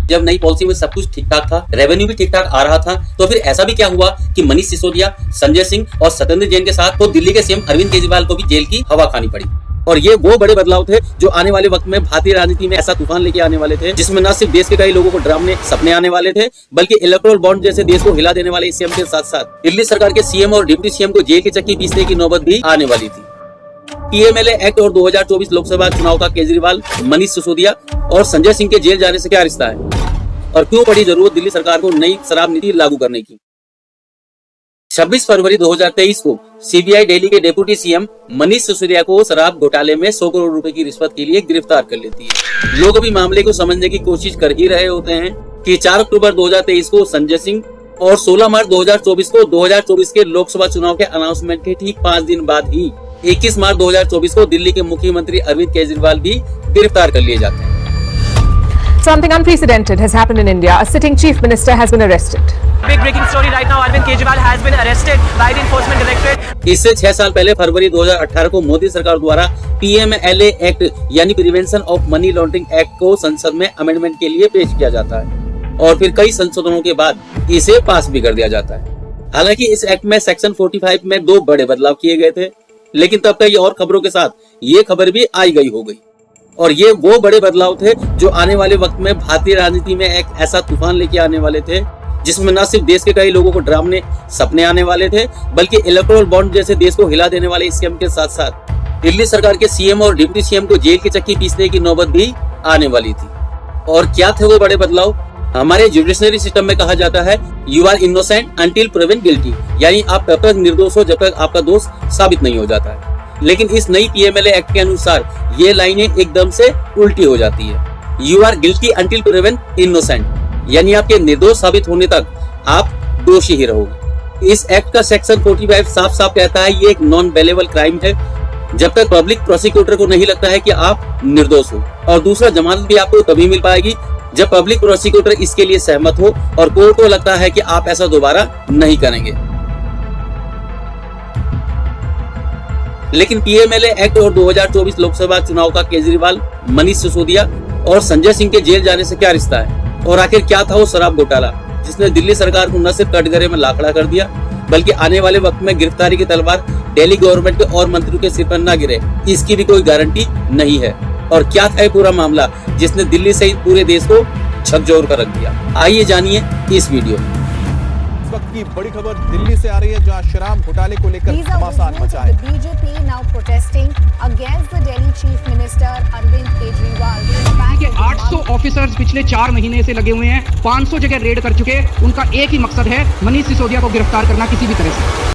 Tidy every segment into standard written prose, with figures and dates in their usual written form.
जब नई पॉलिसी में सब कुछ ठीक ठाक था, रेवेन्यू भी ठीक ठाक आ रहा था, तो फिर ऐसा भी क्या हुआ कि मनीष सिसोदिया, संजय सिंह और सत्येंद्र जैन के साथ तो दिल्ली के सीएम अरविंद केजरीवाल को भी जेल की हवा खानी पड़ी। और ये वो बड़े बदलाव थे जो आने वाले वक्त में भारतीय राजनीति में ऐसा तूफान लेके आने वाले थे, जिसमें न सिर्फ देश के कई लोगों को डरावने सपने आने वाले थे, बल्कि इलेक्टोरल बॉन्ड जैसे देश को हिला देने वाले सीएम के साथ साथ दिल्ली सरकार के सीएम और डिप्टी सीएम को जेल की चक्की पीसने की नौबत भी आने वाली थी। पीएमएलए एक्ट और 2024 लोकसभा चुनाव का केजरीवाल, मनीष सिसोदिया और संजय सिंह के जेल जाने से क्या रिश्ता है, और क्यों पड़ी जरूरत दिल्ली सरकार को नई शराब नीति लागू करने की। 26 फरवरी 2023 को सीबीआई दिल्ली के डेप्यूटी सीएम मनीष सिसोदिया को शराब घोटाले में 100 करोड़ रुपए की रिश्वत के लिए गिरफ्तार कर लेती है। लोग अभी मामले को समझने की कोशिश कर ही रहे होते हैं कि 4 अक्टूबर 2023 को संजय सिंह और 16 मार्च 2024 को 2024 के लोकसभा चुनाव के अनाउंसमेंट के ठीक 5 दिन बाद ही 21 मार्च 2024 को दिल्ली के मुख्यमंत्री अरविंद केजरीवाल भी गिरफ्तार कर लिए जाते हैं। Something unprecedented has happened in India. A sitting chief minister has been arrested. Big breaking story right now. Arvind Kejriwal has been arrested by the Enforcement Directorate. इससे 6 साल पहले फरवरी 2018 को मोदी सरकार द्वारा पीएमएलए एक्ट यानी prevention of money laundering act को संसद में अमेंडमेंट के लिए पेश किया जाता है और फिर कई संशोधनों के बाद इसे पास भी कर दिया जाता है। हालांकि इस एक्ट में सेक्शन 45 में 2 बड़े बदलाव किए गए थे, लेकिन तब कई और खबरों के साथ ये खबर भी आई गई हो गई। और ये वो बड़े बदलाव थे जो आने वाले वक्त में भारतीय राजनीति में एक ऐसा तूफान लेके आने वाले थे, जिसमें न सिर्फ देश के कई लोगों को डरावने सपने आने वाले थे, बल्कि इलेक्टोरल बॉन्ड जैसे देश को हिला देने वाले स्कीम के साथ साथ दिल्ली सरकार के सीएम और डिप्टी सीएम को जेल की चक्की पीसने की नौबत भी आने वाली थी। और क्या थे वो बड़े बदलाव? हमारे जुडिशनरी सिस्टम में कहा जाता है you are innocent until proven guilty, यानी आप तब तक निर्दोष हो जब तक आपका दोष साबित नहीं हो जाता है। लेकिन इस नई पीएमएलए एक्ट के अनुसार ये लाइनें एकदम से उल्टी हो जाती है। You are guilty until proven innocent, यानी आपके निर्दोष साबित होने तक आप दोषी ही रहोगे। इस एक्ट का सेक्शन 45 साफ साफ कहता है ये एक नॉन बेलेबल क्राइम है जब तक पब्लिक प्रोसिक्यूटर को नहीं लगता है कि आप निर्दोष हो, और दूसरा जमानत भी आपको तभी मिल पाएगी जब पब्लिक प्रोसिक्यूटर इसके लिए सहमत हो और कोर्ट को लगता है कि आप ऐसा दोबारा नहीं करेंगे। लेकिन पीएमएलए एक्ट और 2024 लोकसभा चुनाव का केजरीवाल, मनीष सिसोदिया और संजय सिंह के जेल जाने से क्या रिश्ता है, और आखिर क्या था वो शराब घोटाला जिसने दिल्ली सरकार को न सिर्फ कटघरे में लाखड़ा कर दिया, बल्कि आने वाले वक्त में गिरफ्तारी की तलवार दिल्ली गवर्नमेंट के और मंत्रियों के सिर पर न गिरे, इसकी भी कोई गारंटी नहीं है। और क्या था पूरा मामला जिसने दिल्ली सहित पूरे देश को झकझोर कर रख दिया, आइए जानिए इस वीडियो में। इस वक्त की बड़ी खबर दिल्ली से आ रही है, जहां शराब घोटाले को लेकर घमासान मचा है। BJP now protesting against the Delhi chief minister Arvind Kejriwal. 800 officers पिछले 4 महीने से लगे हुए हैं, 500 जगह रेड कर चुके। उनका एक ही मकसद है मनीष सिसोदिया को गिरफ्तार करना किसी भी तरह से।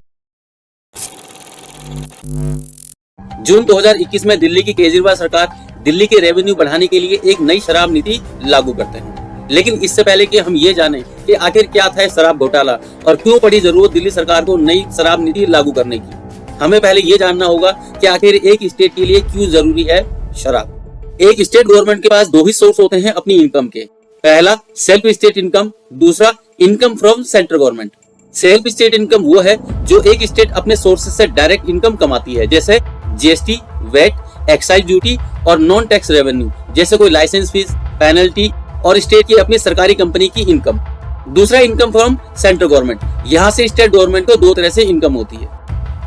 जून 2021 में दिल्ली की केजरीवाल सरकार दिल्ली के रेवेन्यू बढ़ाने के लिए एक नई शराब नीति लागू करते हैं। लेकिन इससे पहले कि हम ये जानें कि आखिर क्या था शराब घोटाला और क्यों पड़ी जरूरत दिल्ली सरकार को नई शराब नीति लागू करने की, हमें पहले ये जानना होगा कि आखिर एक स्टेट के लिए क्यों जरूरी है शराब। एक स्टेट गवर्नमेंट के पास 2 ही सोर्स होते हैं अपनी इनकम के। पहला सेल्फ स्टेट इनकम, दूसरा income from central government. Self state income वो है जो एक स्टेट अपने सोर्सेज से डायरेक्ट इनकम कमाती है, जैसे जीएसटी, वैट, एक्साइज ड्यूटी और नॉन टैक्स रेवेन्यू, जैसे कोई लाइसेंस फीस, पेनल्टी और स्टेट की अपनी सरकारी कंपनी की इनकम। दूसरा इनकम फ्रॉम सेंट्रल गवर्नमेंट, यहाँ से स्टेट गवर्नमेंट को 2 तरह से इनकम होती है।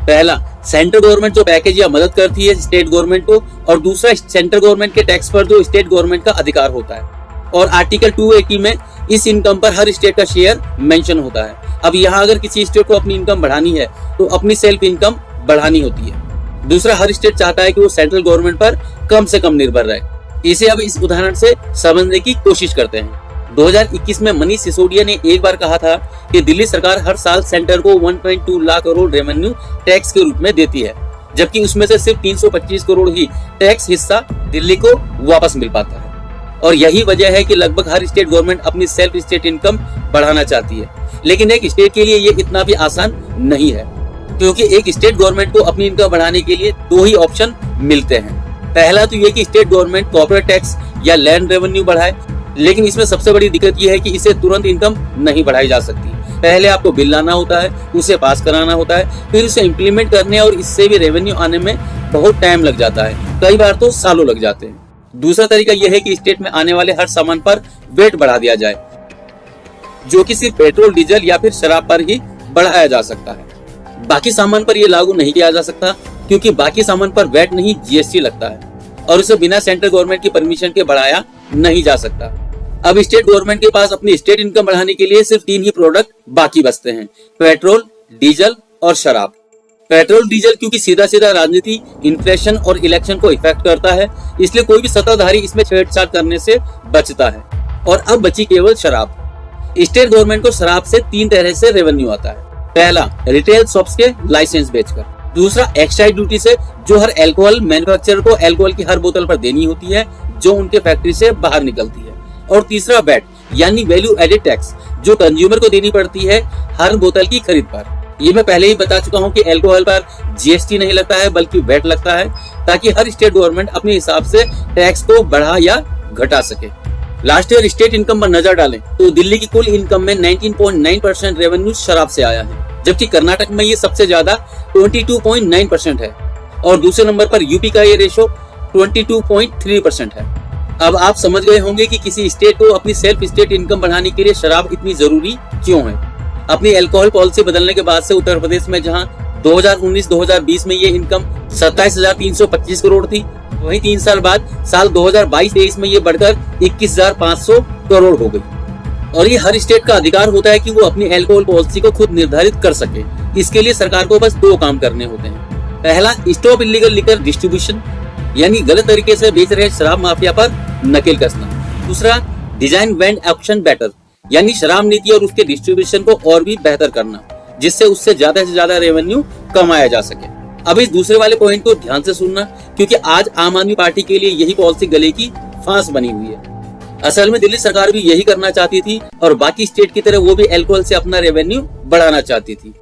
पहला सेंट्रल गवर्नमेंट जो पैकेज या मदद करती है स्टेट गवर्नमेंट को, और दूसरा सेंट्रल गवर्नमेंट के टैक्स पर जो स्टेट गवर्नमेंट का अधिकार होता है। और आर्टिकल 280 में इस इनकम पर हर स्टेट का शेयर मेंशन होता है। अब यहाँ अगर किसी स्टेट को अपनी इनकम बढ़ानी है तो अपनी सेल्फ इनकम बढ़ानी होती है। दूसरा, हर स्टेट चाहता है कि वो सेंट्रल गवर्नमेंट पर कम से कम निर्भर रहे। इसे अब इस उदाहरण से समझने की कोशिश करते हैं। 2021 में मनीष सिसोदिया ने एक बार कहा था कि दिल्ली सरकार हर साल सेंटर को 1.2 लाख करोड़ रेवेन्यू टैक्स के रूप में देती है, जबकि उसमें से सिर्फ 325 करोड़ ही टैक्स हिस्सा दिल्ली को वापस मिल पाता है। और यही वजह है कि लगभग हर स्टेट गवर्नमेंट अपनी सेल्फ स्टेट इनकम बढ़ाना चाहती है। लेकिन एक स्टेट के लिए ये इतना भी आसान नहीं है, क्योंकि एक स्टेट गवर्नमेंट को अपनी इनकम बढ़ाने के लिए 2 ही ऑप्शन मिलते हैं। पहला तो ये कि स्टेट गवर्नमेंट कॉर्पोरेट टैक्स या लैंड रेवेन्यू बढ़ाए, लेकिन इसमें सबसे बड़ी दिक्कत ये है कि इसे तुरंत इनकम नहीं बढ़ाई जा सकती। पहले आपको बिल लाना होता है, उसे पास कराना होता है, फिर उसे इम्प्लीमेंट करने और इससे भी रेवेन्यू आने में बहुत टाइम लग जाता है, कई बार तो सालों लग जाते हैं। दूसरा तरीका यह है कि स्टेट में आने वाले हर सामान पर वेट बढ़ा दिया जाए, जो कि सिर्फ पेट्रोल, डीजल या फिर शराब पर ही बढ़ाया जा सकता है। बाकी सामान पर यह लागू नहीं किया जा सकता, क्योंकि बाकी सामान पर वेट नहीं जीएसटी लगता है और उसे बिना सेंट्रल गवर्नमेंट की परमिशन के बढ़ाया नहीं जा सकता। अब स्टेट गवर्नमेंट के पास अपनी स्टेट इनकम बढ़ाने के लिए सिर्फ 3 ही प्रोडक्ट बाकी बचते हैं, पेट्रोल, डीजल और शराब। पेट्रोल डीजल क्योंकि सीधा सीधा राजनीति, इन्फ्लेशन और इलेक्शन को इफेक्ट करता है, इसलिए कोई भी सत्ताधारी इसमें छेड़छाड़ करने से बचता है। और अब बची केवल शराब। स्टेट गवर्नमेंट को शराब से 3 तरह से रेवेन्यू आता है। पहला, रिटेल शॉप्स के लाइसेंस बेचकर। दूसरा, एक्साइज ड्यूटी से, जो हर अल्कोहल मैन्युफैक्चरर को अल्कोहल की हर बोतल पर देनी होती है जो उनके फैक्ट्री से बाहर निकलती है। और तीसरा, वैट यानी वैल्यू एडेड टैक्स, जो कंज्यूमर को देनी पड़ती है हर बोतल की खरीद पर। ये मैं पहले ही बता चुका हूँ कि अल्कोहल पर जीएसटी नहीं लगता है बल्कि वैट लगता है, ताकि हर स्टेट गवर्नमेंट अपने हिसाब से टैक्स को बढ़ा या घटा सके। लास्ट ईयर स्टेट इनकम पर नजर डालें तो दिल्ली की कुल इनकम में 19.9% रेवेन्यू शराब से आया है, जबकि कर्नाटक में ये सबसे ज्यादा 22.9% है और दूसरे नंबर पर यूपी का ये रेशो 22.3% है। अब आप समझ गए होंगे कि किसी स्टेट को अपनी सेल्फ स्टेट इनकम बढ़ाने के लिए शराब इतनी जरूरी क्यों है। अपनी अल्कोहल पॉलिसी बदलने के बाद से उत्तर प्रदेश में जहां 2019-2020 में ये इनकम 27,325 करोड़ थी, वहीं 3 साल बाद साल 2022-23 में ये बढ़कर 21,500 करोड़ हो गई। और ये हर स्टेट का अधिकार होता है कि वो अपनी अल्कोहल पॉलिसी को खुद निर्धारित कर सके। इसके लिए सरकार को बस 2 काम करने होते हैं। पहला, स्टॉप इलीगल लिकर डिस्ट्रीब्यूशन, यानी गलत तरीके से बेच रहे शराब माफिया पर नकेल कसना। दूसरा, डिजाइन वेंड ऑक्शन बेटर, यानी शराब नीति और उसके डिस्ट्रीब्यूशन को और भी बेहतर करना, जिससे उससे ज्यादा से ज्यादा रेवेन्यू कमाया जा सके। अब इस दूसरे वाले पॉइंट को ध्यान से सुनना, क्योंकि आज आम आदमी पार्टी के लिए यही पॉलिसी गले की फांस बनी हुई है। असल में दिल्ली सरकार भी यही करना चाहती थी और बाकी स्टेट की तरह वो भी अल्कोहल से अपना रेवेन्यू बढ़ाना चाहती थी।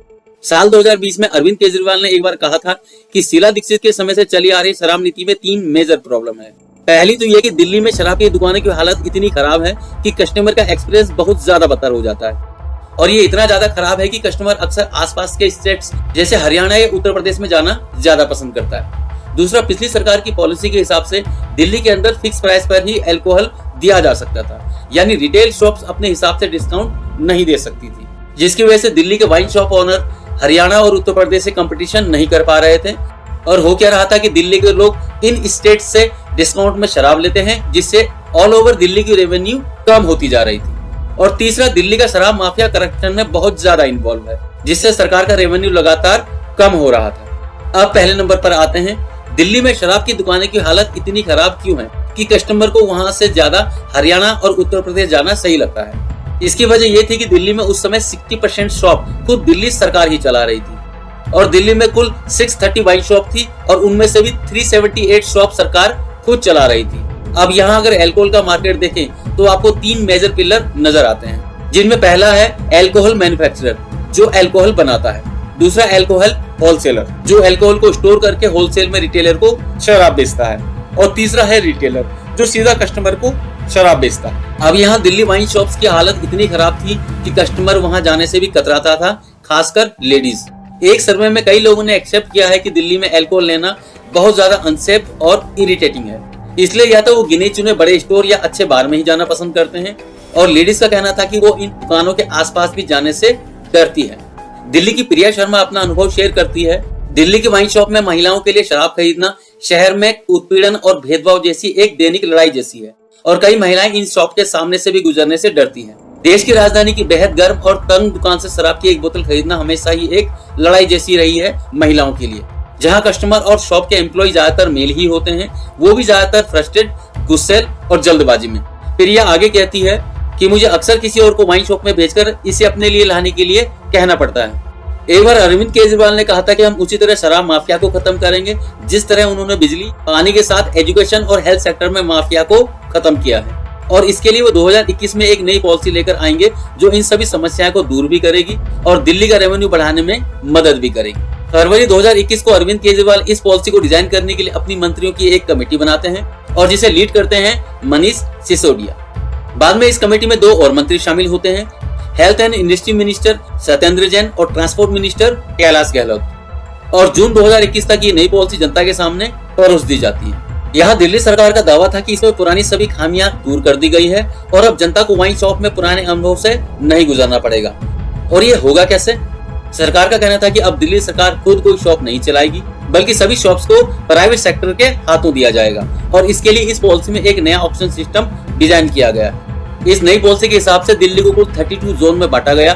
साल 2020 में अरविंद केजरीवाल ने एक बार कहा था कि शीला दीक्षित के समय से चली आ रही शराब नीति में 3 मेजर प्रॉब्लम है। पहली तो यह कि दिल्ली में शराब की दुकानों की हालत इतनी खराब है कि कस्टमर का एक्सपीरियंस बहुत ज्यादा बदतर हो जाता है, और ये इतना ज्यादा खराब है कि कस्टमर अक्सर आसपास के स्टेट्स जैसे हरियाणा या उत्तर प्रदेश में जाना ज्यादा पसंद करता है। दूसरा, पिछली सरकार की पॉलिसी के हिसाब से दिल्ली के अंदर फिक्स प्राइस पर ही अल्कोहल दिया जा सकता था, यानी रिटेल शॉप्स अपने हिसाब से डिस्काउंट नहीं दे सकती थी, जिसकी वजह से दिल्ली के वाइन शॉप ओनर हरियाणा और उत्तर प्रदेश से कंपटीशन नहीं कर पा रहे थे। और हो क्या रहा था कि दिल्ली के लोग इन स्टेट से डिस्काउंट में शराब लेते हैं, जिससे ऑल ओवर दिल्ली की रेवेन्यू कम होती जा रही थी। और तीसरा, दिल्ली का शराब माफिया करप्शन में बहुत ज्यादा इन्वॉल्व है, जिससे सरकार का रेवेन्यू लगातार कम हो रहा था। अब पहले नंबर पर आते हैं, दिल्ली में शराब की दुकानें की हालत इतनी खराब क्यों है कि कस्टमर को वहां से ज्यादा हरियाणा और उत्तर प्रदेश जाना सही लगता है। इसकी वजह यह थी कि दिल्ली में उस समय 60% शॉप खुद दिल्ली सरकार ही चला रही थी, और दिल्ली में कुल 630 वाइन शॉप थी और उनमें से भी 378 शॉप सरकार खुद चला रही थी। अब यहाँ अगर अल्कोहल का मार्केट देखें तो आपको 3 मेजर पिलर नजर आते हैं, जिनमें पहला है अल्कोहल मैन्युफैक्चरर, जो अल्कोहल बनाता है। दूसरा, अल्कोहल होलसेलर, जो अल्कोहल को स्टोर करके होलसेल में रिटेलर को शराब बेचता है। और तीसरा है रिटेलर, जो सीधा कस्टमर को शराब बेचता है। अब यहाँ दिल्ली वाइन शॉप्स की हालत इतनी खराब थी कि कस्टमर वहां जाने से भी कतराता था, खासकर लेडीज। एक सर्वे में कई लोगों ने एक्सेप्ट किया है कि दिल्ली में अल्कोहल लेना बहुत ज्यादा अनसेफ और इरिटेटिंग है, इसलिए या तो वो गिने चुने बड़े स्टोर या अच्छे बार में ही जाना पसंद करते हैं। और लेडीज का कहना था कि वो इन दुकानों के आसपास भी जाने से डरती है। दिल्ली की प्रिया शर्मा अपना अनुभव शेयर करती है। दिल्ली की वाइन शॉप में महिलाओं के लिए शराब खरीदना शहर में उत्पीड़न और भेदभाव जैसी एक दैनिक लड़ाई जैसी है, और कई महिलाएं इन शॉप के सामने से भी गुजरने से डरती हैं। देश की राजधानी की बेहद गर्म और तंग दुकान से शराब की एक बोतल खरीदना हमेशा ही एक लड़ाई जैसी रही है महिलाओं के लिए, जहां कस्टमर और शॉप के एम्प्लॉय ज्यादातर मेल ही होते हैं, वो भी ज्यादातर फ्रस्ट्रेटेड, गुस्सेल और जल्दबाजी में। फिर यह आगे कहती है कि मुझे अक्सर किसी और को वाइन शॉप में भेजकर इसे अपने लिए लाने के लिए कहना पड़ता है। एक बार अरविंद केजरीवाल ने कहा था कि हम उसी तरह शराब माफिया को खत्म करेंगे जिस तरह उन्होंने बिजली, पानी के साथ एजुकेशन और हेल्थ सेक्टर में माफिया को खत्म किया है। और इसके लिए वो 2021 में एक नई पॉलिसी लेकर आएंगे जो इन सभी समस्याओं को दूर भी करेगी और दिल्ली का रेवेन्यू बढ़ाने में मदद भी करेगी। फरवरी 2021 को अरविंद केजरीवाल इस पॉलिसी को डिजाइन करने के लिए अपनी मंत्रियों की एक कमेटी बनाते हैं और जिसे लीड करते हैं मनीष सिसोदिया। बाद में इस कमेटी में 2 और मंत्री शामिल होते हैं, health and industry minister Satyendra Jain और ट्रांसपोर्ट मिनिस्टर कैलाश गहलोत। और जून 2021 तक ये नई पॉलिसी जनता के सामने परोस दी जाती है। यहाँ दिल्ली सरकार का दावा था कि इसमें पुरानी सभी खामियां दूर कर दी गई है और अब जनता को वाइन शॉप में पुराने अनुभव से नहीं गुजरना पड़ेगा। और ये होगा कैसे? सरकार का कहना था कि अब दिल्ली सरकार खुद कोई शॉप नहीं चलाएगी, बल्कि सभी शॉप्स को प्राइवेट सेक्टर के हाथों दिया जाएगा। और इसके लिए इस पॉलिसी में एक नया ऑप्शन सिस्टम डिजाइन किया गया। इस नई पॉलिसी के हिसाब से दिल्ली को कुल 32 जोन में बांटा गया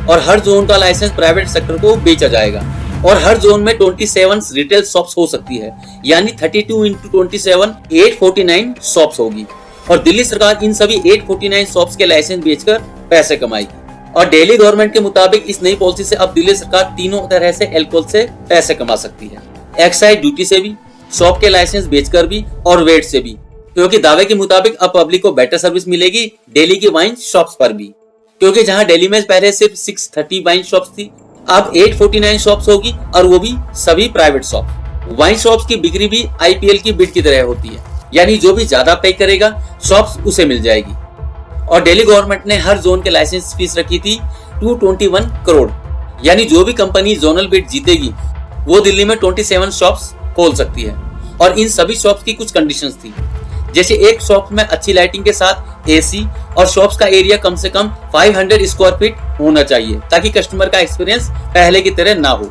और हर जोन का लाइसेंस प्राइवेट सेक्टर को बेचा जाएगा और हर जोन में 27 रिटेल शॉप्स हो सकती है, यानी 32 × 27 849 शॉप्स होगी। और दिल्ली सरकार इन सभी 849 शॉप्स के लाइसेंस बेचकर पैसे कमाएगी। और दिल्ली गवर्नमेंट के मुताबिक इस नई पॉलिसी से अब दिल्ली सरकार तीनों तरह से अल्कोहल से पैसे कमा सकती है, एक्साइज ड्यूटी से भी, शॉप के लाइसेंस बेचकर भी और वेट से भी, क्योंकि दावे के मुताबिक अब पब्लिक को बेटर सर्विस मिलेगी दिल्ली की वाइन शॉप्स पर भी। क्योंकि जहां दिल्ली में पहले सिर्फ 630 वाइन शॉप्स थी, अब 849 शॉप्स होगी और वो भी सभी प्राइवेट शॉप। वाइन शॉप्स की बिक्री भी IPL की बिड की तरह होती है, यानी जो भी ज्यादा पे करेगा शॉप्स उसे मिल जाएगी। और दिल्ली गवर्नमेंट ने हर जोन के लाइसेंस फीस रखी थी 221 करोड़, यानी जो भी कंपनी जोनल बिड जीतेगी वो दिल्ली में 27 शॉप्स खोल सकती है। और इन सभी शॉप्स की कुछ कंडीशंस थी, जैसे एक शॉप में अच्छी लाइटिंग के साथ AC और शॉप्स का एरिया कम से कम 500 स्क्वायर फीट होना चाहिए, ताकि कस्टमर का एक्सपीरियंस पहले की तरह ना हो।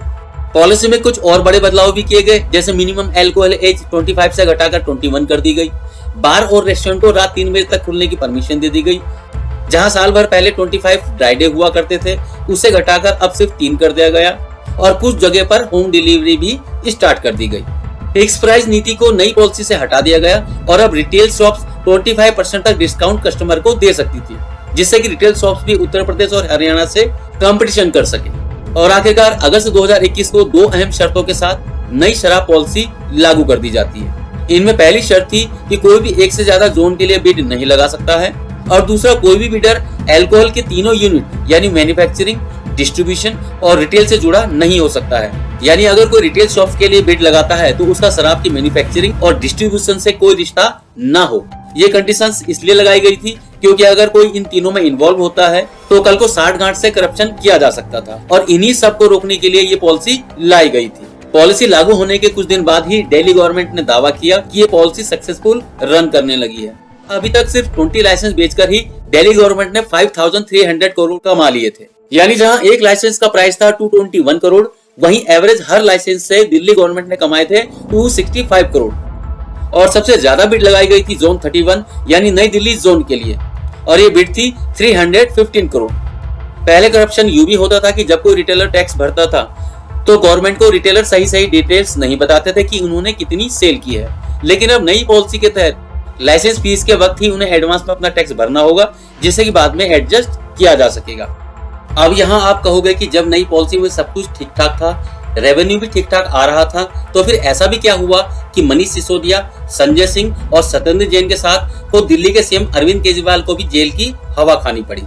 पॉलिसी में कुछ और बड़े बदलाव भी किए गए, जैसे मिनिमम अल्कोहल एज 25 से घटाकर 21 कर दी गई। बार और रेस्टोरेंट को रात 3 बजे तक खुलने की परमिशन दे दी गई। जहां साल भर पहले 25 ड्राई डे हुआ करते थे, उसे घटाकर अब सिर्फ 3 कर दिया गया। और कुछ जगह पर होम डिलीवरी भी स्टार्ट कर दी गई। फिक्स प्राइस नीति को नई पॉलिसी से हटा दिया गया और अब रिटेल शॉप्स 25% तक डिस्काउंट कस्टमर को दे सकती थी, जिससे कि रिटेल शॉप्स भी उत्तर प्रदेश और हरियाणा से कंपटीशन कर सके। और आखिरकार अगस्त 2021 को 2 अहम शर्तों के साथ नई शराब पॉलिसी लागू कर दी जाती है। इनमें पहली शर्त थी कि कोई भी एक से ज्यादा जोन के लिए बिड नहीं लगा सकता है, और दूसरा, कोई भी बिडर अल्कोहल के तीनों यूनिट यानी मैन्युफैक्चरिंग, डिस्ट्रीब्यूशन और रिटेल से जुड़ा नहीं हो सकता है। यानी अगर कोई रिटेल शॉप्स के लिए बिड लगाता है तो उसका शराब की मैन्युफैक्चरिंग और डिस्ट्रीब्यूशन से कोई रिश्ता ना हो। ये कंडीशंस इसलिए लगाई गई थी क्योंकि अगर कोई इन तीनों में इन्वॉल्व होता है तो कल को साठगांठ से करप्शन किया जा सकता था, और इन्हीं सब को रोकने के लिए ये पॉलिसी लाई गई थी। पॉलिसी लागू होने के कुछ दिन बाद ही दिल्ली गवर्नमेंट ने दावा किया कि ये पॉलिसी सक्सेसफुल रन करने लगी है। अभी तक सिर्फ 20 लाइसेंस बेचकर ही दिल्ली गवर्नमेंट ने 5300 करोड़ कमा लिए थे। यानी जहां एक लाइसेंस का प्राइस था 221 करोड़, वहीं एवरेज हर लाइसेंस से दिल्ली गवर्नमेंट ने कमाए थे 265 करोड़। और सबसे ज्यादा बिड लगाई गई थी जोन 31 यानी नई दिल्ली जोन के लिए, और ये बिड थी 315 करोड़। पहले करप्शन यूं भी होता था कि जब कोई रिटेलर टैक्स भरता था तो गवर्नमेंट को रिटेलर सही डिटेल्स नहीं बताते थे कि उन्होंने कितनी सेल की है। लेकिन अब नई पॉलिसी के तहत लाइसेंस फीस के वक्त ही उन्हें एडवांस में अपना टैक्स भरना होगा, जिससे कि बाद में एडजस्ट किया जा सकेगा। अब यहाँ आप कहोगे कि जब नई पॉलिसी में सब कुछ ठीक ठाक था, रेवेन्यू भी ठीक ठाक आ रहा था, तो फिर ऐसा भी क्या हुआ कि मनीष सिसोदिया, संजय सिंह और सत्येंद्र जैन के साथ खुद दिल्ली के सीएम अरविंद केजरीवाल को भी जेल की हवा खानी पड़ी।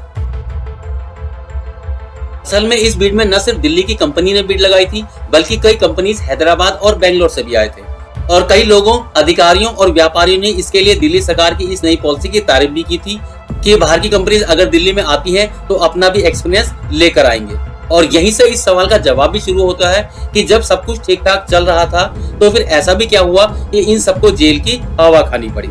असल में इस बिड में न सिर्फ दिल्ली की कंपनी ने बिड लगाई थी, बल्कि कई कंपनीज हैदराबाद और बेंगलोर से भी आए थे, और कई लोगों, अधिकारियों और व्यापारियों ने इसके लिए दिल्ली सरकार की इस नई पॉलिसी की तारीफ भी की थी कि बाहर की कंपनीज अगर दिल्ली में आती हैं तो अपना भी एक्सपीरियंस लेकर आएंगे। और यहीं से इस सवाल का जवाब भी शुरू होता है कि जब सब कुछ ठीक ठाक चल रहा था तो फिर ऐसा भी क्या हुआ कि इन सबको जेल की हवा खानी पड़ी।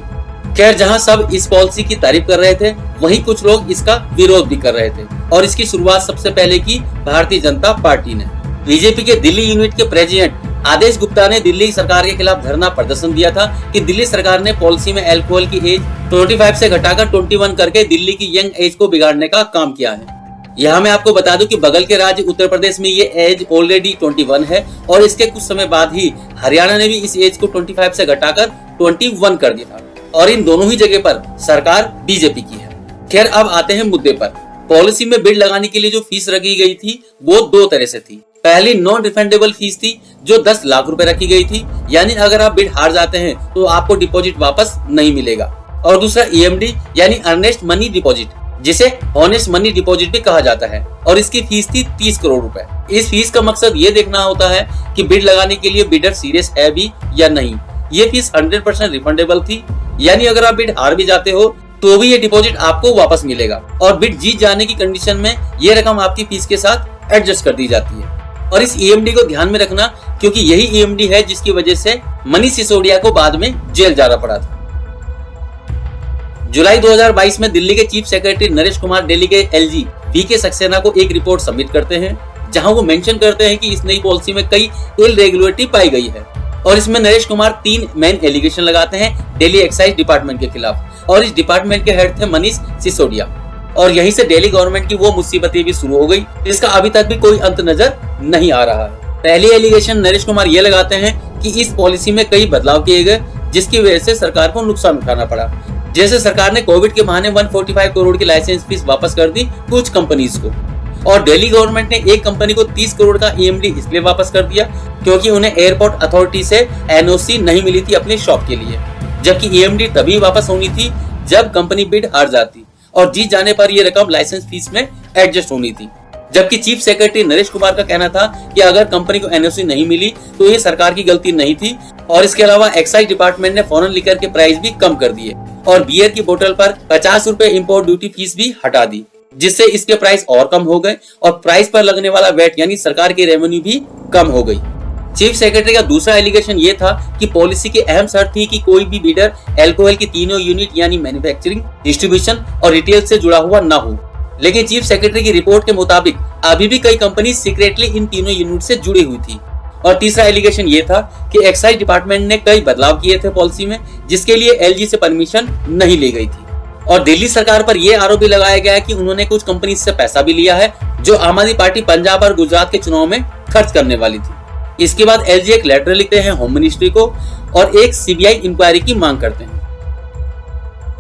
खैर, जहां सब इस पॉलिसी की तारीफ कर रहे थे, वहीं कुछ लोग इसका विरोध भी कर रहे थे, और इसकी शुरुआत सबसे पहले की भारतीय जनता पार्टी ने। बीजेपी के दिल्ली यूनिट के प्रेसिडेंट आदेश गुप्ता ने दिल्ली सरकार के खिलाफ धरना प्रदर्शन दिया था कि दिल्ली सरकार ने पॉलिसी में अल्कोहल की एज 25 से घटाकर 21 करके दिल्ली की यंग एज को बिगाड़ने का काम किया है। यहाँ मैं आपको बता दूं कि बगल के राज्य उत्तर प्रदेश में ये एज ऑलरेडी 21 है, और इसके कुछ समय बाद ही हरियाणा ने भी इस एज को 25 से घटाकर 21 कर दिया, और इन दोनों ही जगह पर सरकार बीजेपी की है। खैर, अब आते हैं मुद्दे पर। पॉलिसी में बिड लगाने के लिए जो फीस रखी गई थी वो 2 तरह से थी। पहली नॉन रिफंडेबल फीस थी जो 10 लाख रुपए रखी गई थी, यानी अगर आप बिड हार जाते हैं तो आपको डिपॉजिट वापस नहीं मिलेगा। और दूसरा EMD यानी अर्नेस्ट मनी डिपॉजिट, जिसे ऑनेस्ट मनी डिपॉजिट भी कहा जाता है, और इसकी फीस थी 30 करोड़ रुपए। इस फीस का मकसद ये देखना होता है कि बिड लगाने के लिए बिडर सीरियस है भी या नहीं। ये फीस 100% रिफंडेबल थी, यानी अगर आप बिड हार भी जाते हो तो भी ये डिपॉजिट आपको वापस मिलेगा, और बिड जीत जाने की कंडीशन में ये रकम आपकी फीस के साथ एडजस्ट कर दी जाती है। और इस EMD को ध्यान में रखना क्योंकि यही ईएमडी है जिसकी वजह से मनीष सिसोदिया को बाद में जेल जाना पड़ा था। जुलाई 2022 में दिल्ली के चीफ सेक्रेटरी नरेश कुमार दिल्ली के एलजी वीके सक्सेना को एक रिपोर्ट सबमिट करते हैं, जहां वो मेंशन करते हैं कि इस नई पॉलिसी में कई इरेगुलरिटी पाई गई है। और इसमें नरेश कुमार 3 मेन एलिगेशन लगाते हैं दिल्ली एक्साइज डिपार्टमेंट के खिलाफ, और इस डिपार्टमेंट के हेड थे मनीष सिसोदिया। और यहीं से दिल्ली गवर्नमेंट की वो मुसीबतें भी शुरू हो गई जिसका अभी तक भी कोई अंत नजर नहीं आ रहा है। पहली एलिगेशन नरेश कुमार ये लगाते हैं कि इस पॉलिसी में कई बदलाव किए गए जिसकी वजह से सरकार को नुकसान उठाना पड़ा। जैसे सरकार ने कोविड के बहाने 145 करोड़ की लाइसेंस फीस वापस कर दी कुछ कंपनीज को, और दिल्ली गवर्नमेंट ने एक कंपनी को 30 करोड़ का ईएमडी इसलिए वापस कर दिया क्योंकि उन्हें एयरपोर्ट अथॉरिटी से एनओसी नहीं मिली थी अपने शॉप के लिए, जबकि ईएमडी तभी वापस होनी थी जब कंपनी बिड हार जाती और जीत जाने पर यह रकम लाइसेंस फीस में एडजस्ट होनी थी। जबकि चीफ सेक्रेटरी नरेश कुमार का कहना था कि अगर कंपनी को एनओसी नहीं मिली तो ये सरकार की गलती नहीं थी, और इसके अलावा एक्साइज डिपार्टमेंट ने फॉरेन लिकर के प्राइस भी कम कर दिए और बियर की बोतल पर 50 रुपए इम्पोर्ट ड्यूटी फीस भी हटा दी, जिससे इसके प्राइस और कम हो गए और प्राइस पर लगने वाला वेट यानी सरकार की रेवेन्यू भी कम हो गई। चीफ सेक्रेटरी का दूसरा एलिगेशन ये था कि पॉलिसी की अहम शर्त थी कि कोई भी बीडर अल्कोहल की तीनों यूनिट यानी मैन्युफैक्चरिंग, डिस्ट्रीब्यूशन और रिटेल से जुड़ा हुआ ना हो। लेकिन चीफ सेक्रेटरी की रिपोर्ट के मुताबिक अभी भी कई कंपनी सीक्रेटली इन तीनों यूनिट से जुड़ी हुई थी। और तीसरा एलिगेशन ये था कि एक्साइज डिपार्टमेंट ने कई बदलाव किए थे पॉलिसी में जिसके लिए एलजी से परमिशन नहीं ली गई थी। और दिल्ली सरकार पर यह आरोप भी लगाया गया है कि उन्होंने कुछ कंपनी से पैसा भी लिया है जो आम आदमी पार्टी पंजाब और गुजरात के चुनाव में खर्च करने वाली थी। इसके बाद एलजी एक लेटर लिखते हैं होम मिनिस्ट्री को और एक सीबीआई इंक्वायरी की मांग करते हैं।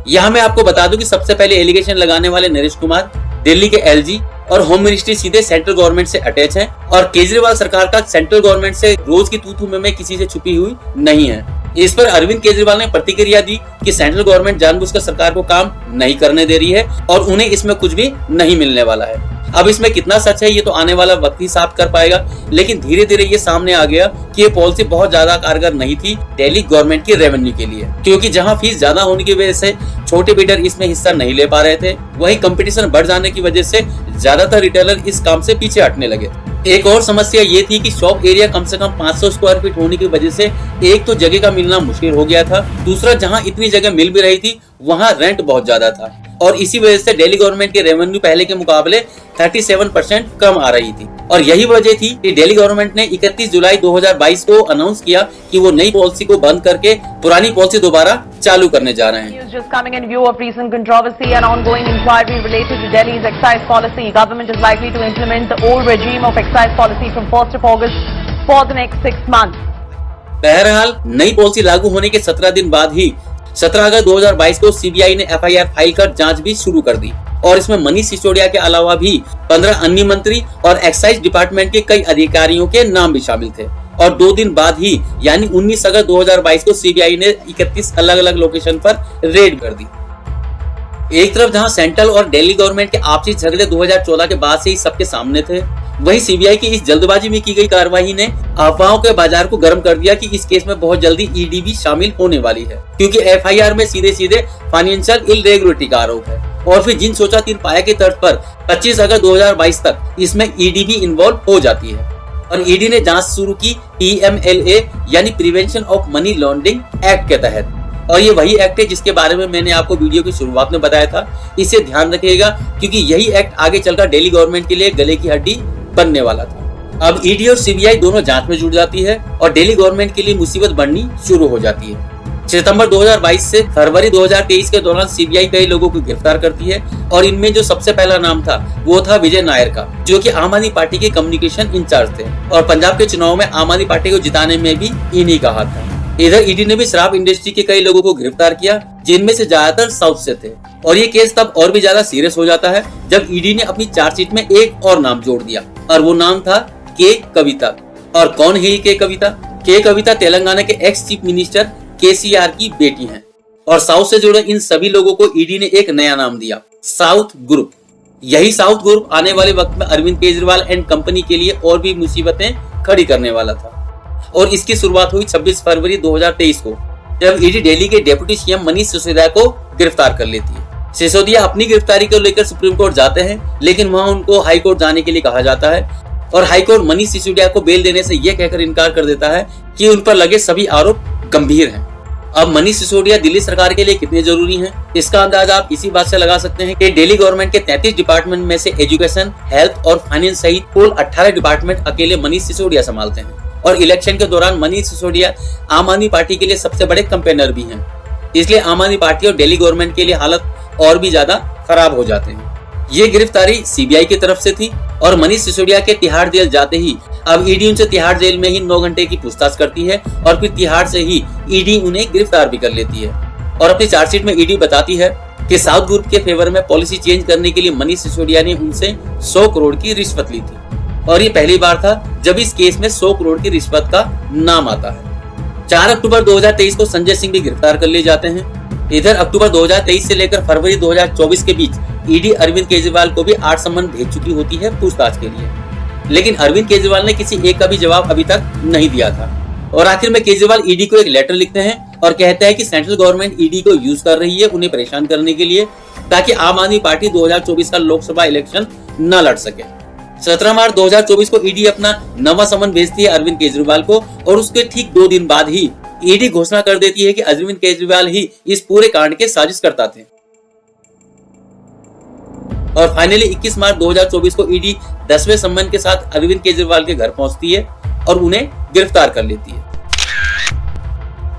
यहाँ मैं आपको बता दूं कि सबसे पहले एलिगेशन लगाने वाले नरेश कुमार दिल्ली के एलजी और होम मिनिस्ट्री सीधे सेंट्रल गवर्नमेंट से अटैच है, और केजरीवाल सरकार का सेंट्रल गवर्नमेंट से रोज की तू-तू में किसी से छुपी हुई नहीं है। इस पर अरविंद केजरीवाल ने प्रतिक्रिया दी कि सेंट्रल गवर्नमेंट जानबूझकर सरकार को काम नहीं करने दे रही है और उन्हें इसमें कुछ भी नहीं मिलने वाला है। अब इसमें कितना सच है ये तो आने वाला वक्त ही साफ कर पाएगा, लेकिन धीरे धीरे ये सामने आ गया कि ये पॉलिसी बहुत ज्यादा कारगर नहीं थी दिल्ली गवर्नमेंट की रेवेन्यू के लिए, क्योंकि जहां फीस ज्यादा होने की वजह से छोटे बिडर इसमें हिस्सा नहीं ले पा रहे थे, वहीं कंपटीशन बढ़ जाने की वजह से ज्यादातर रिटेलर इस काम से पीछे हटने लगे। एक और समस्या ये थी कि शॉप एरिया कम से कम 500 स्क्वायर फीट होने की वजह से एक तो जगह का मिलना मुश्किल हो गया था, दूसरा जहां इतनी जगह मिल भी रही थी वहां रेंट बहुत ज्यादा था, और इसी वजह से दिल्ली गवर्नमेंट की रेवेन्यू पहले के मुकाबले 37% कम आ रही थी। और यही वजह थी कि दिल्ली गवर्नमेंट ने 31 जुलाई 2022 को अनाउंस किया कि वो नई पॉलिसी को बंद करके पुरानी पॉलिसी दोबारा चालू करने जा रहे हैं। Just coming in view of recent controversy and ongoing inquiry related to Delhi's excise policy, government is likely to implement the old regime of excise policy from 1st of August for the next 6 months. बहरहाल नई policy लागू होने के 17 दिन बाद ही 17 अगस्त 2022 को CBI ने FIR file कर जांच भी शुरू कर दी, और इसमें मनीष सिसोदिया के अलावा भी 15 अन्य मंत्री और एक्साइज डिपार्टमेंट के कई अधिकारियों के नाम भी शामिल थे। और 2 दिन बाद ही यानी 19 अगस्त 2022 को सीबीआई ने 31 अलग अलग लोकेशन पर रेड कर दी। एक तरफ जहां सेंट्रल और दिल्ली गवर्नमेंट के आपसी झगड़े 2014 के बाद से ही सबके सामने थे, वहीं सीबीआई की इस जल्दबाजी में की गई कार्रवाई ने अफवाहों के बाजार को गर्म कर दिया कि इस केस में बहुत जल्दी ईडी भी शामिल होने वाली है, क्योंकि एफआईआर में सीधे सीधे फाइनेंशियल इरेगुलरिटी का आरोप है। और फिर जिन सोचा तीन पाया के तर्ज पर 25 अगस्त 2022 तक इसमें ईडी भी इन्वॉल्व हो जाती है, और ईडी ने जांच शुरू की PMLA यानी prevention of money laundering act के तहत। और ये वही एक्ट है जिसके बारे में मैंने आपको वीडियो की शुरुआत में बताया था। इसे ध्यान रखिएगा क्योंकि यही एक्ट आगे चलकर दिल्ली गवर्नमेंट के लिए गले की हड्डी बनने वाला था। अब ईडी और सीबीआई दोनों जांच में जुट जाती है और दिल्ली गवर्नमेंट के लिए मुसीबत बढ़नी शुरू हो जाती है। सितंबर 2022 से फरवरी 2023 के दौरान सीबीआई कई लोगों को गिरफ्तार करती है, और इनमें जो सबसे पहला नाम था वो था विजय नायर का, जो कि आम आदमी पार्टी के कम्युनिकेशन इंचार्ज थे, और पंजाब के चुनाव में आम आदमी पार्टी को जिताने में भी इन्हीं का हाथ था। इधर ईडी ने भी शराब इंडस्ट्री के कई लोगों को गिरफ्तार किया, जिनमें से ज्यादातर साउथ से थे, और ये केस तब और भी ज्यादा सीरियस हो जाता है जब ईडी ने अपनी चार्जशीट में एक और नाम जोड़ दिया, और वो नाम था के कविता। और कौन है ये के कविता? के कविता तेलंगाना के एक्स चीफ मिनिस्टर केसीआर की बेटी हैं, और साउथ से जुड़े इन सभी लोगों को ईडी ने एक नया नाम दिया, साउथ ग्रुप। यही साउथ ग्रुप आने वाले वक्त में अरविंद केजरीवाल एंड कंपनी के लिए और भी मुसीबतें खड़ी करने वाला था, और इसकी शुरुआत हुई 26 फरवरी 2023 को, जब ईडी दिल्ली के डेप्यूटी सीएम मनीष सिसोदिया को गिरफ्तार कर लेती है। सिसोदिया अपनी गिरफ्तारी को लेकर सुप्रीम कोर्ट जाते हैं, लेकिन वहां उनको हाई कोर्ट जाने के लिए कहा जाता है, और हाईकोर्ट मनीष सिसोदिया को बेल देने से यह कहकर इनकार कर देता है कि उन पर लगे सभी आरोप गंभीर हैं। अब मनीष सिसोदिया दिल्ली सरकार के लिए कितने जरूरी हैं, इसका अंदाजा आप इसी बात से लगा सकते हैं कि दिल्ली गवर्नमेंट के 33 डिपार्टमेंट में से एजुकेशन, हेल्थ और फाइनेंस सहित कुल 18 डिपार्टमेंट अकेले मनीष सिसोदिया संभालते हैं। और इलेक्शन के दौरान मनीष सिसोदिया आम आदमी पार्टी के लिए सबसे बड़े कैंपेनर भी हैं। इसलिए आम आदमी पार्टी और दिल्ली गवर्नमेंट के लिए हालत और भी ज्यादा खराब हो जाते हैं। ये गिरफ्तारी सीबीआई की तरफ से थी और मनीष सिसोदिया के तिहाड़ जेल जाते ही अब ईडी उनसे तिहाड़ जेल में ही 9 घंटे की पूछताछ करती है और फिर तिहाड़ से ही ईडी उन्हें गिरफ्तार भी कर लेती है। और अपनी चार्जशीट में ईडी बताती है कि साउथ ग्रुप के फेवर में पॉलिसी चेंज करने के लिए मनीष सिसोदिया ने उनसे 100 करोड़ की रिश्वत ली थी और ये पहली बार था जब इस केस में 100 करोड़ की रिश्वत का नाम आता है। 4 अक्टूबर 2023 को संजय सिंह भी गिरफ्तार कर लिए जाते हैं। इधर अक्टूबर 2023 से लेकर फरवरी 2024 के बीच ईडी अरविंद केजरीवाल को भी 8 सम्मन भेज चुकी होती है पूछताछ के लिए, लेकिन अरविंद केजरीवाल ने किसी एक का भी जवाब अभी तक नहीं दिया था। और आखिर में केजरीवाल ईडी को एक लेटर लिखते हैं और कहते हैं कि सेंट्रल गवर्नमेंट ईडी को यूज कर रही है उन्हें परेशान करने के लिए, ताकि आम आदमी पार्टी 2024 का लोकसभा इलेक्शन न लड़ सके। 17 मार्च 2024 को ईडी अपना नवा सम्मन भेजती है अरविंद केजरीवाल को और उसके ठीक 2 दिन बाद ही ईडी घोषणा कर देती है कि अरविंद केजरीवाल ही इस पूरे कांड के साजिशकर्ता थे। और फाइनली 21 मार्च 2024 को ईडी 10वें सम्मन के साथ अरविंद केजरीवाल के घर पहुंचती है और उन्हें गिरफ्तार कर लेती है।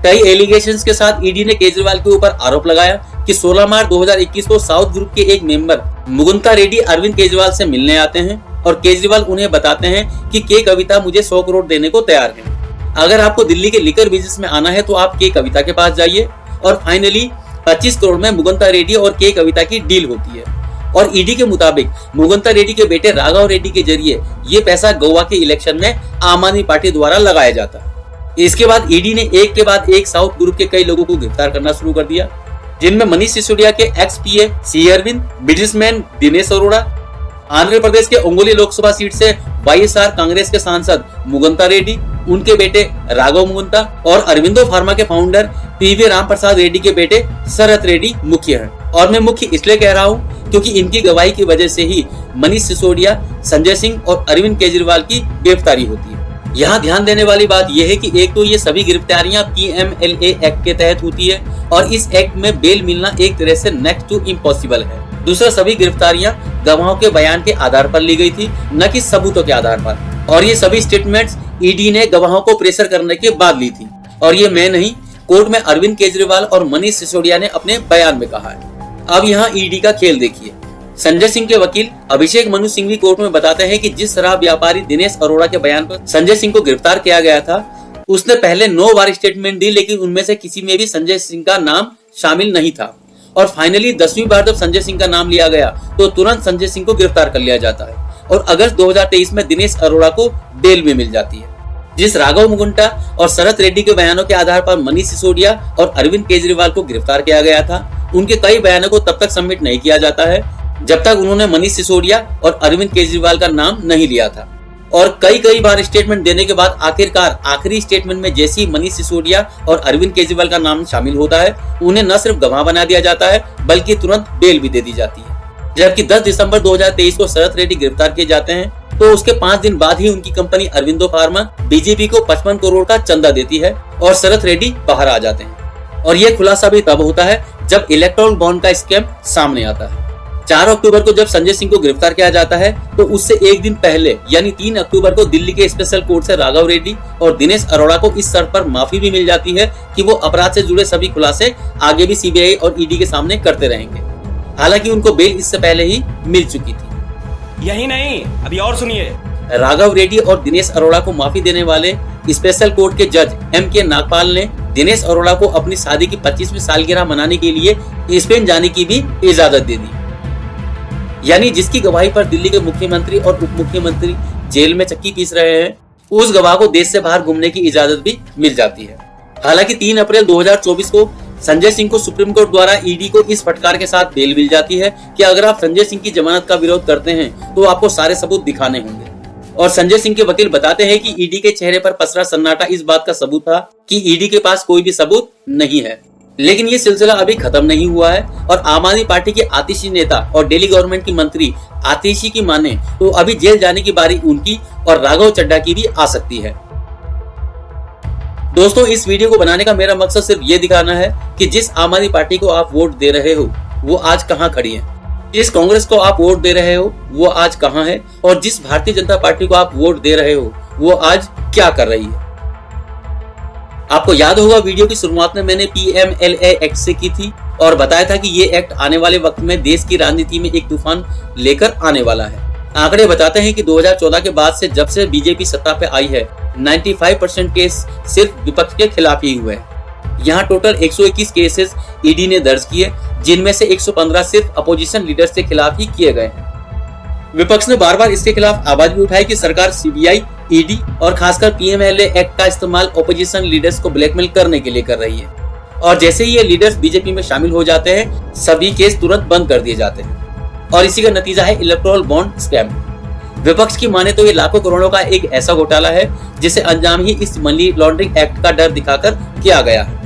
कई एलिगेशंस के साथ ईडी ने केजरीवाल के ऊपर आरोप लगाया कि 16 मार्च 2021 को साउथ ग्रुप के एक मेंबर मुकुंदा रेड्डी अरविंद केजरीवाल से मिलने आते हैं और केजरीवाल उन्हें बताते हैं कि के कविता मुझे 100 करोड़ देने को तैयार है। अगर आपको दिल्ली के लिकर बिजनेस में आना है तो आप के कविता के पास जाइए। और फाइनली 25 करोड़ में मुकुंदा रेड्डी और के कविता की डील होती है और ईडी के मुताबिक मुकुंदा रेड्डी के बेटे राघव रेड्डी के जरिए ये पैसा गोवा के इलेक्शन में आम आदमी पार्टी द्वारा लगाया जाता है। इसके बाद ईडी ने एक के बाद एक साउथ ग्रुप के कई लोगों को गिरफ्तार करना शुरू कर दिया, जिनमें मनीष सिसोदिया के एक्स पीए सी अरविंद, बिजनेसमैन दिनेश अरोड़ा, आंध्र प्रदेश के ओंगोली लोकसभा सीट से वाईएसआर कांग्रेस के सांसद मुकुंदा रेड्डी, उनके बेटे राघव मुकुंदा और अरविंदो फार्मा के फाउंडर पीवी राम प्रसाद रेड्डी के बेटे शरत रेड्डी मुख्य हैं। और मैं मुख्य इसलिए कह रहा हूं क्योंकि इनकी गवाही की वजह से ही मनीष सिसोदिया, संजय सिंह और अरविंद केजरीवाल की गिरफ्तारी होती है। यहाँ ध्यान देने वाली बात यह है कि एक तो ये सभी गिरफ्तारियां पीएमएलए एक्ट के तहत होती है और इस एक्ट में बेल मिलना एक तरह से नेक्स्ट टू इम्पॉसिबल है। दूसरा, सभी गिरफ्तारियां गवाहों के बयान के आधार पर ली गई थी, न कि सबूतों के आधार पर। और ये सभी स्टेटमेंट्स ईडी ने गवाहों को प्रेशर करने के बाद ली थी और ये मैं नहीं, कोर्ट में अरविंद केजरीवाल और मनीष सिसोदिया ने अपने बयान में कहा है। अब यहाँ ईडी का खेल देखिए। संजय सिंह के वकील अभिषेक मनु सिंघवी कोर्ट में बताते हैं कि जिस शराब व्यापारी दिनेश अरोड़ा के बयान पर संजय सिंह को गिरफ्तार किया गया था, उसने पहले 9 बार स्टेटमेंट दी, लेकिन उनमें से किसी में भी संजय सिंह का नाम शामिल नहीं था। और फाइनली 10वीं बार जब संजय सिंह का नाम लिया गया तो तुरंत संजय सिंह को गिरफ्तार कर लिया जाता है और अगस्त 2023 में दिनेश अरोड़ा को बेल भी मिल जाती है। जिस राघव मुकुंदा और शरत रेड्डी के बयानों के आधार पर मनीष सिसोदिया और अरविंद केजरीवाल को गिरफ्तार किया गया था, उनके कई बयानों को तब तक सबमिट नहीं किया जाता है जब तक उन्होंने मनीष सिसोदिया और अरविंद केजरीवाल का नाम नहीं लिया था। और कई बार स्टेटमेंट देने के बाद आखिरकार आखिरी स्टेटमेंट में जैसे ही मनीष सिसोदिया और अरविंद केजरीवाल का नाम शामिल होता है, उन्हें न सिर्फ गवाह बना दिया जाता है बल्कि तुरंत बेल भी दे दी जाती है। जबकि 10 दिसंबर 2023 को शरत रेड्डी गिरफ्तार किए जाते हैं तो उसके 5 दिन बाद ही उनकी कंपनी अरविंदो फार्मा बीजेपी को 55 करोड़ का चंदा देती है और शरत रेड्डी बाहर आ जाते हैं। और यह खुलासा भी तब होता है जब इलेक्टोरल बॉन्ड का स्कैम सामने आता है। 4 अक्टूबर को जब संजय सिंह को गिरफ्तार किया जाता है तो उससे एक दिन पहले यानी 3 अक्टूबर को दिल्ली के स्पेशल कोर्ट से राघव रेड्डी और दिनेश अरोड़ा को इस शर्त पर माफी भी मिल जाती है कि वो अपराध से जुड़े सभी खुलासे आगे भी सीबीआई और ईडी के सामने करते रहेंगे। हालांकि उनको बेल इससे पहले ही मिल चुकी थी। यही नहीं, अभी और सुनिए। राघव रेड्डी और दिनेश अरोड़ा को माफी देने वाले स्पेशल कोर्ट के जज एम.के. नागपाल ने दिनेश अरोड़ा को अपनी शादी की 25वीं सालगिरह मनाने के लिए स्पेन जाने की भी इजाजत दे दी। यानी जिसकी गवाही पर दिल्ली के मुख्यमंत्री और उप मुख्यमंत्री जेल में चक्की पीस रहे हैं, उस गवाह को देश से बाहर घूमने की इजाजत भी मिल जाती है। हालांकि 3 अप्रैल 2024 को संजय सिंह को सुप्रीम कोर्ट द्वारा ईडी को इस फटकार के साथ बेल मिल जाती है कि अगर आप संजय सिंह की जमानत का विरोध करते हैं तो आपको सारे सबूत दिखाने होंगे। और संजय सिंह के वकील बताते हैं कि ईडी के चेहरे पर पसरा सन्नाटा इस बात का सबूत था कि ईडी के पास कोई भी सबूत नहीं है। लेकिन ये सिलसिला अभी खत्म नहीं हुआ है और आम आदमी पार्टी के आतिशी नेता और दिल्ली गवर्नमेंट की मंत्री आतिशी की माने तो अभी जेल जाने की बारी उनकी और राघव चड्ढा की भी आ सकती है। दोस्तों, इस वीडियो को बनाने का मेरा मकसद सिर्फ ये दिखाना है कि जिस आम आदमी पार्टी को आप वोट दे रहे हो वो आज कहां खड़ी है, जिस कांग्रेस को आप वोट दे रहे हो वो आज कहां है और जिस भारतीय जनता पार्टी को आप वोट दे रहे हो वो आज क्या कर रही है। आपको याद होगा वीडियो की शुरुआत में मैंने PMLA एक्ट से की थी और बताया था कि ये एक्ट आने वाले वक्त में देश की राजनीति में एक तूफान लेकर आने वाला है। आंकड़े बताते हैं कि 2014 के बाद से जब से बीजेपी सत्ता पे आई है 95% केस सिर्फ विपक्ष के खिलाफ ही हुए हैं। यहाँ टोटल 121 केसेस ईडी ने दर्ज किए, जिनमें से 115 सिर्फ अपोजिशन लीडर्स के खिलाफ ही किए गए हैं। विपक्ष ने बार बार इसके खिलाफ आवाज भी उठाई कि सरकार CBI, ED और खासकर PMLA एक्ट का इस्तेमाल ओपोजिशन लीडर्स को ब्लैकमेल करने के लिए कर रही है और जैसे ही ये लीडर्स बीजेपी में शामिल हो जाते हैं सभी केस तुरंत बंद कर दिए जाते हैं और इसी का नतीजा है इलेक्टोरल बॉन्ड स्कैम। विपक्ष की माने तो ये लाखों करोड़ों का एक ऐसा घोटाला है जिसे अंजाम ही इस मनी लॉन्ड्रिंग एक्ट का डर दिखाकर किया गया है।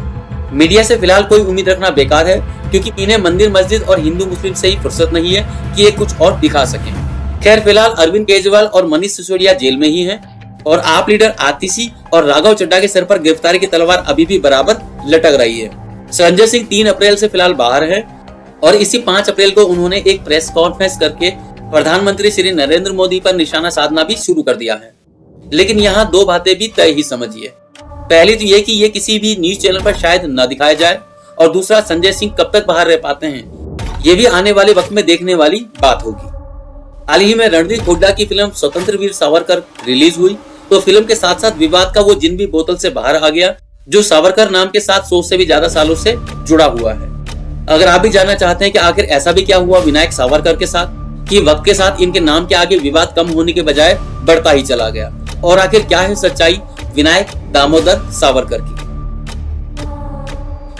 मीडिया से फिलहाल कोई उम्मीद रखना बेकार है क्योंकि इन्हें मंदिर मस्जिद और हिंदू मुस्लिम से ही फुर्सत नहीं है कि ये कुछ और दिखा सके। खैर, फिलहाल अरविंद केजरीवाल और मनीष सिसोदिया जेल में ही हैं और आप लीडर आतिशी और राघव चड्ढा के सर पर गिरफ्तारी की तलवार अभी भी बराबर लटक रही है। संजय सिंह 3 अप्रैल से फिलहाल बाहर है और इसी 5 अप्रैल को उन्होंने एक प्रेस कॉन्फ्रेंस करके प्रधानमंत्री श्री नरेंद्र मोदी पर निशाना साधना भी शुरू कर दिया है। लेकिन यहाँ 2 बातें भी तय ही समझिए। पहली तो ये कि ये किसी भी न्यूज चैनल पर शायद न दिखाया जाए और दूसरा संजय सिंह कब तक बाहर रह पाते हैं ये भी आने वाले वक्त में देखने वाली बात होगी। हाल ही में रणदीप हुड्डा की फिल्म स्वतंत्र वीर सावरकर रिलीज हुई तो फिल्म के साथ साथ विवाद का वो जिन भी बोतल से बाहर आ गया जो सावरकर नाम के साथ 100 से भी ज्यादा सालों से जुड़ा हुआ है। अगर आप भी जानना चाहते हैं कि आखिर ऐसा भी क्या हुआ विनायक सावरकर के साथ कि वक्त के साथ इनके नाम के आगे विवाद कम होने के बजाय बढ़ता ही चला गया और आखिर क्या है सच्चाई विनायक दामोदर सावरकर की,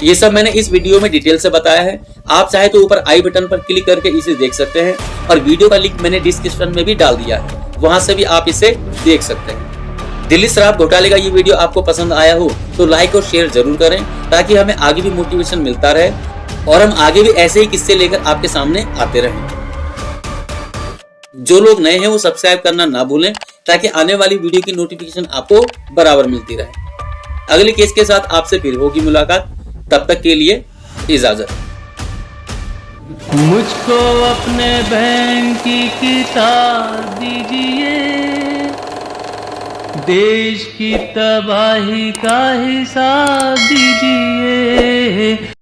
ये सब मैंने इस वीडियो में डिटेल से बताया है। आप चाहे तो ऊपर आई बटन पर क्लिक करके इसे देख सकते हैं और वीडियो का लिंक मैंने डिस्क्रिप्शन में भी डाल दिया है, वहां से भी आप इसे देख सकते हैं। दिल्ली शराब घोटाले का ये वीडियो आपको पसंद आया हो तो लाइक और शेयर जरूर करें ताकि हमें आगे भी मोटिवेशन मिलता रहे और हम आगे भी ऐसे ही किस्से लेकर आपके सामने आते रहें। जो लोग नए हैं वो सब्सक्राइब करना ना भूलें ताकि आने वाली वीडियो की नोटिफिकेशन आपको बराबर मिलती रहे। अगले केस के साथ आपसे फिर होगी मुलाकात, तब तक के लिए इजाजत। मुझको अपने बहन की किताब दीजिए, देश की तबाही का हिसाब दीजिए।